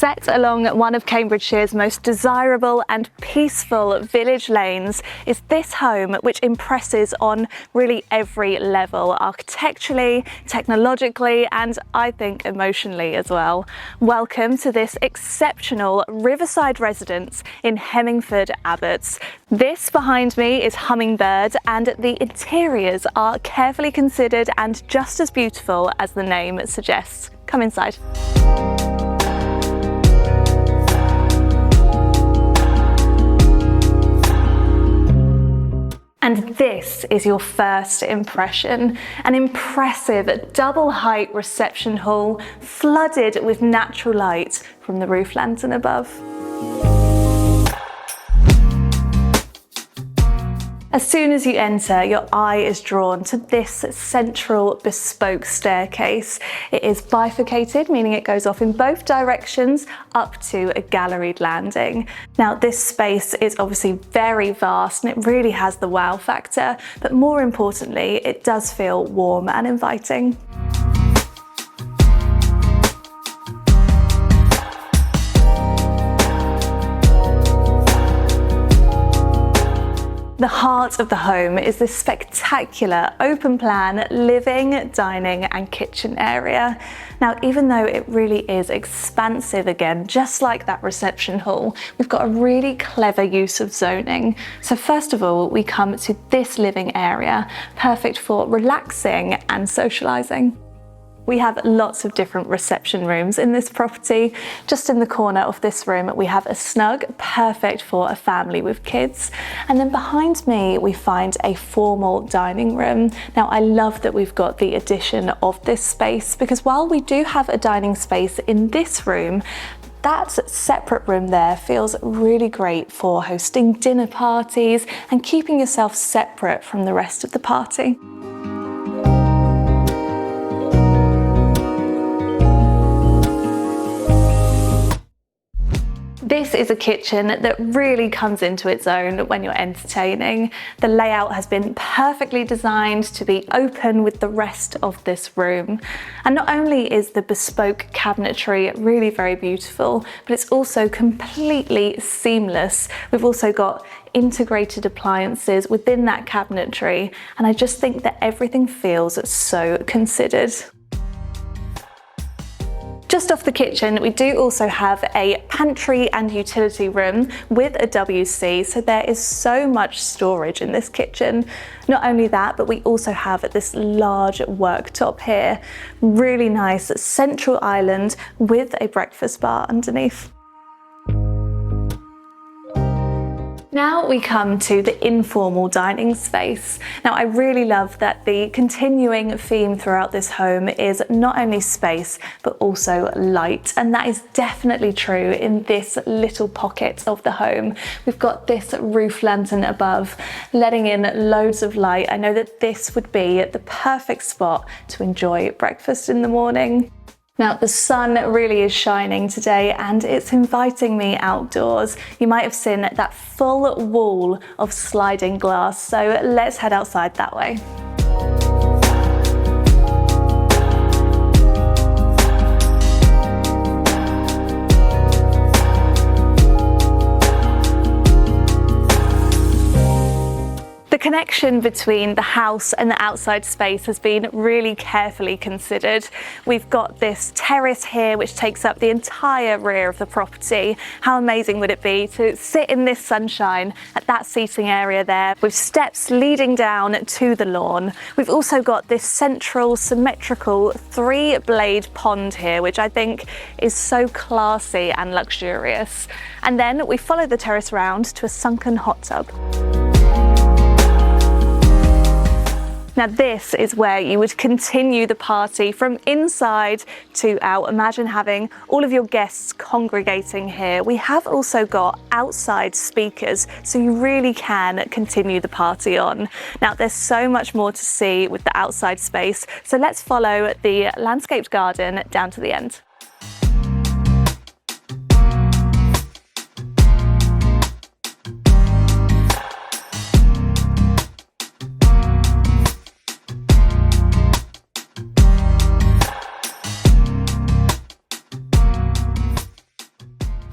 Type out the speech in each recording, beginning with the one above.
Set along one of Cambridgeshire's most desirable and peaceful village lanes is this home, which impresses on really every level, architecturally, technologically, and I think emotionally as well. Welcome to this exceptional Riverside residence in Hemingford Abbots. This behind me is Hummingbird, and the interiors are carefully considered and just as beautiful as the name suggests. Come inside. And this is your first impression, an impressive double-height reception hall flooded with natural light from the roof lantern above. As soon as you enter, your eye is drawn to this central bespoke staircase. It is bifurcated, meaning it goes off in both directions up to a galleried landing. Now, this space is obviously very vast and it really has the wow factor, but more importantly, it does feel warm and inviting. The heart of the home is this spectacular open plan living, dining and kitchen area. Now, even though it really is expansive again, just like that reception hall, we've got a really clever use of zoning. So first of all, we come to this living area, perfect for relaxing and socializing. We have lots of different reception rooms in this property. Just in the corner of this room, we have a snug, perfect for a family with kids. And then behind me, we find a formal dining room. Now, I love that we've got the addition of this space because while we do have a dining space in this room, that separate room there feels really great for hosting dinner parties and keeping yourself separate from the rest of the party. This is a kitchen that really comes into its own when you're entertaining. The layout has been perfectly designed to be open with the rest of this room. And not only is the bespoke cabinetry really very beautiful, but it's also completely seamless. We've also got integrated appliances within that cabinetry, and I just think that everything feels so considered. Just off the kitchen, we do also have a pantry and utility room with a WC, so there is so much storage in this kitchen. Not only that, but we also have this large worktop here. Really nice central island with a breakfast bar underneath. Now we come to the informal dining space. Now, I really love that the continuing theme throughout this home is not only space, but also light. And that is definitely true in this little pocket of the home. We've got this roof lantern above, letting in loads of light. I know that this would be the perfect spot to enjoy breakfast in the morning. Now, the sun really is shining today and it's inviting me outdoors. You might have seen that full wall of sliding glass, so let's head outside that way. The connection between the house and the outside space has been really carefully considered. We've got this terrace here which takes up the entire rear of the property. How amazing would it be to sit in this sunshine at that seating area there with steps leading down to the lawn. We've also got this central symmetrical 3-blade pond here, which I think is so classy and luxurious. And then we follow the terrace round to a sunken hot tub. Now, this is where you would continue the party from inside to out. Imagine having all of your guests congregating here. We have also got outside speakers, so you really can continue the party on. Now, there's so much more to see with the outside space, so let's follow the landscaped garden down to the end.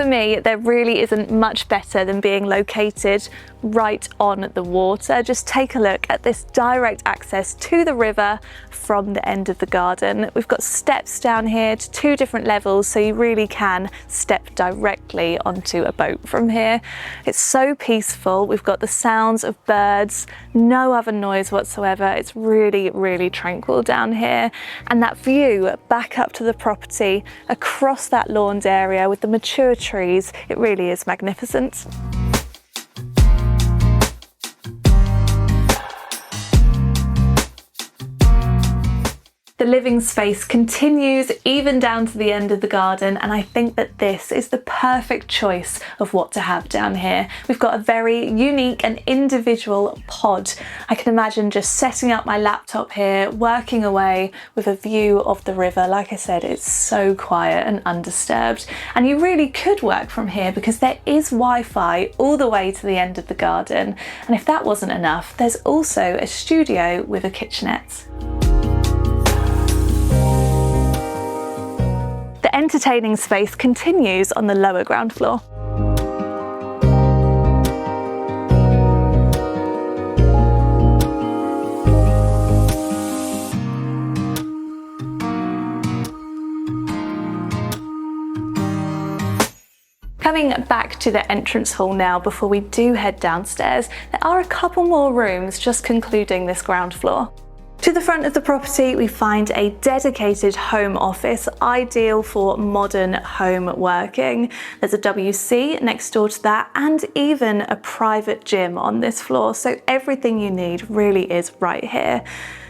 For me, there really isn't much better than being located right on the water. Just take a look at this direct access to the river from the end of the garden. We've got steps down here to 2 different levels, so you really can step directly onto a boat from here. It's so peaceful. We've got the sounds of birds, no other noise whatsoever. It's really, really tranquil down here. And that view back up to the property across that lawned area with the mature trees, it really is magnificent. The living space continues even down to the end of the garden, and I think that this is the perfect choice of what to have down here. We've got a very unique and individual pod. I can imagine just setting up my laptop here, working away with a view of the river. Like I said, it's so quiet and undisturbed, and you really could work from here because there is Wi-Fi all the way to the end of the garden. And if that wasn't enough, there's also a studio with a kitchenette. The entertaining space continues on the lower ground floor. Coming back to the entrance hall now before we do head downstairs, there are a couple more rooms just concluding this ground floor. To the front of the property, we find a dedicated home office, ideal for modern home working. There's a WC next door to that, and even a private gym on this floor, so everything you need really is right here.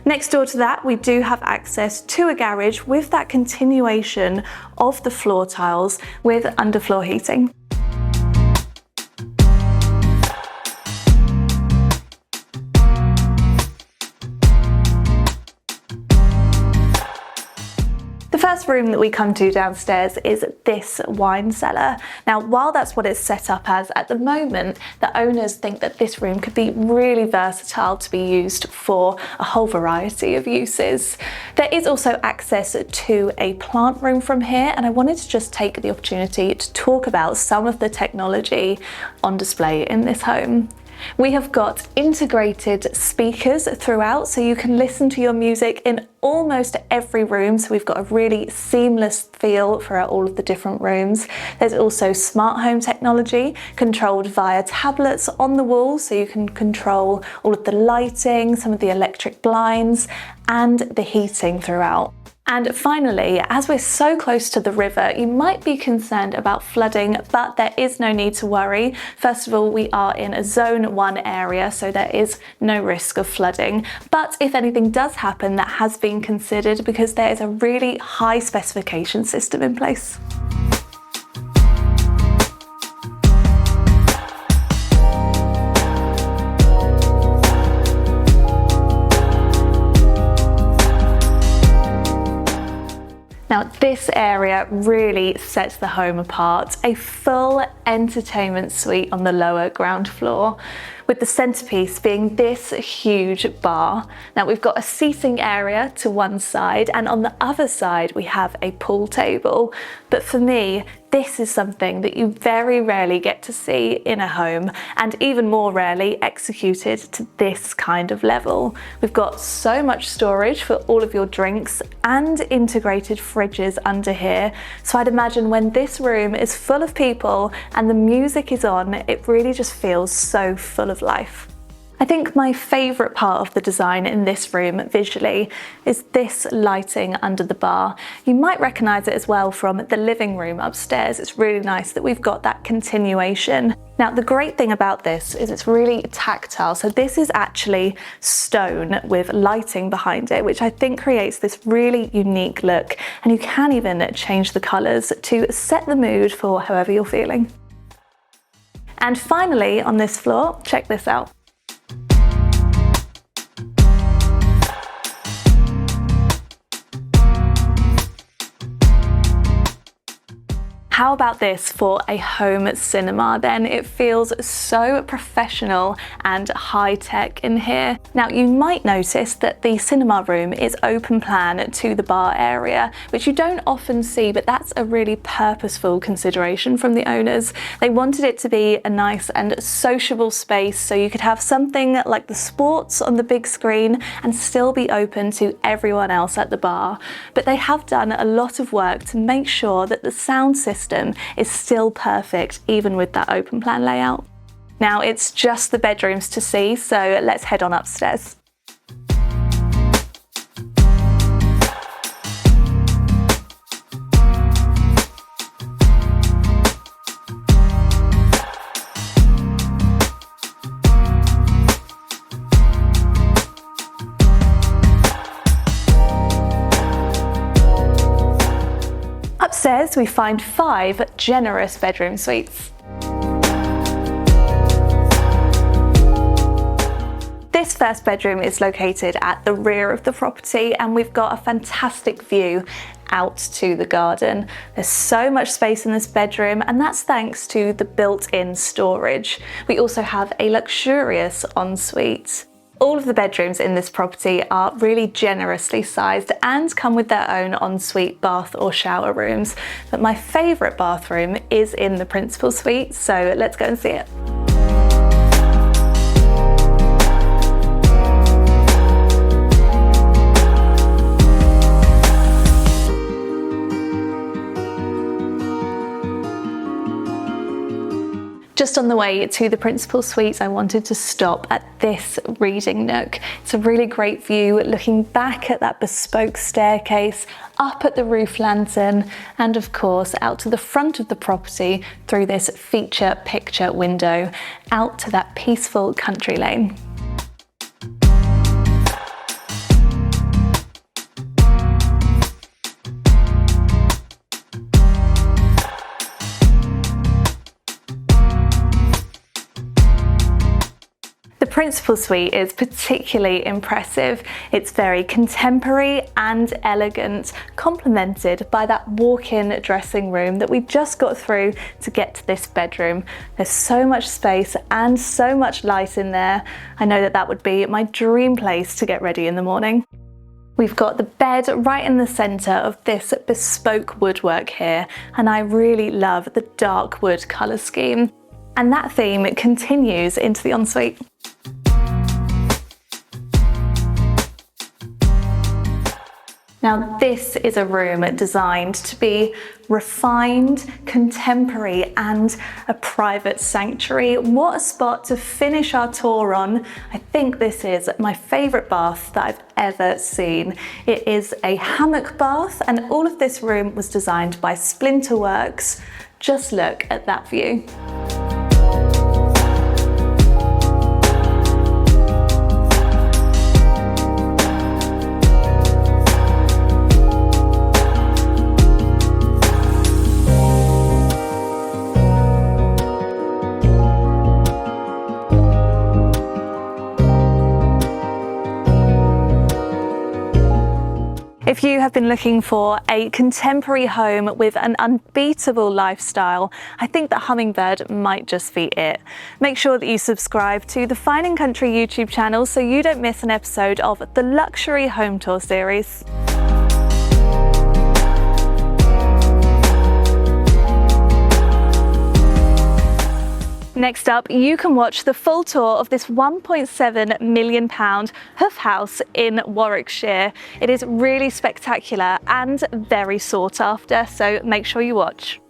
Next door to that, we do have access to a garage with that continuation of the floor tiles with underfloor heating. The first room that we come to downstairs is this wine cellar. Now, while that's what it's set up as at the moment, the owners think that this room could be really versatile to be used for a whole variety of uses. There is also access to a plant room from here, and I wanted to just take the opportunity to talk about some of the technology on display in this home. We have got integrated speakers throughout, so you can listen to your music in almost every room. So we've got a really seamless feel for all of the different rooms. There's also smart home technology controlled via tablets on the wall, so you can control all of the lighting, some of the electric blinds, and the heating throughout. And finally, as we're so close to the river, you might be concerned about flooding, but there is no need to worry. First of all, we are in a Zone 1 area, so there is no risk of flooding. But if anything does happen, that has been considered because there is a really high specification system in place. Now, this area really sets the home apart. A full entertainment suite on the lower ground floor, with the centerpiece being this huge bar. Now, we've got a seating area to one side, and on the other side we have a pool table. But for me, this is something that you very rarely get to see in a home, and even more rarely executed to this kind of level. We've got so much storage for all of your drinks and integrated fridges under here. So I'd imagine when this room is full of people and the music is on, it really just feels so full of life. I think my favourite part of the design in this room visually is this lighting under the bar. You might recognise it as well from the living room upstairs. It's really nice that we've got that continuation. Now, the great thing about this is it's really tactile. So this is actually stone with lighting behind it, which I think creates this really unique look. And you can even change the colours to set the mood for however you're feeling. And finally, on this floor, check this out. how about this for a home cinema then? It feels so professional and high-tech in here. Now you might notice that the cinema room is open plan to the bar area, which you don't often see, but that's a really purposeful consideration from the owners. They wanted it to be a nice and sociable space, so you could have something like the sports on the big screen and still be open to everyone else at the bar. But they have done a lot of work to make sure that the sound system is still perfect even with that open plan layout. Now it's just the bedrooms to see, so let's head on upstairs. Upstairs we find 5 generous bedroom suites. This first bedroom is located at the rear of the property, and we've got a fantastic view out to the garden. There's so much space in this bedroom, and that's thanks to the built-in storage. We also have a luxurious ensuite. All of the bedrooms in this property are really generously sized and come with their own ensuite bath or shower rooms. But my favourite bathroom is in the principal suite, so let's go and see it. Just on the way to the principal suite, I wanted to stop at this reading nook. It's a really great view, looking back at that bespoke staircase, up at the roof lantern, and of course out to the front of the property through this feature picture window, out to that peaceful country lane. The principal suite is particularly impressive. It's very contemporary and elegant, complemented by that walk-in dressing room that we just got through to get to this bedroom. There's so much space and so much light in there. I know that that would be my dream place to get ready in the morning. We've got the bed right in the centre of this bespoke woodwork here, and I really love the dark wood colour scheme. And that theme continues into the ensuite. Now this is a room designed to be refined, contemporary, and a private sanctuary. What a spot to finish our tour on. I think this is my favourite bath that I've ever seen. It is a hammock bath, and all of this room was designed by Splinterworks. Just look at that view. If you have been looking for a contemporary home with an unbeatable lifestyle, I think that Hummingbird might just be it. Make sure that you subscribe to the Fine & Country YouTube channel so you don't miss an episode of the Luxury Home Tour series. Next up, you can watch the full tour of this £1.7 million hoof house in Warwickshire. It is really spectacular and very sought after, so make sure you watch.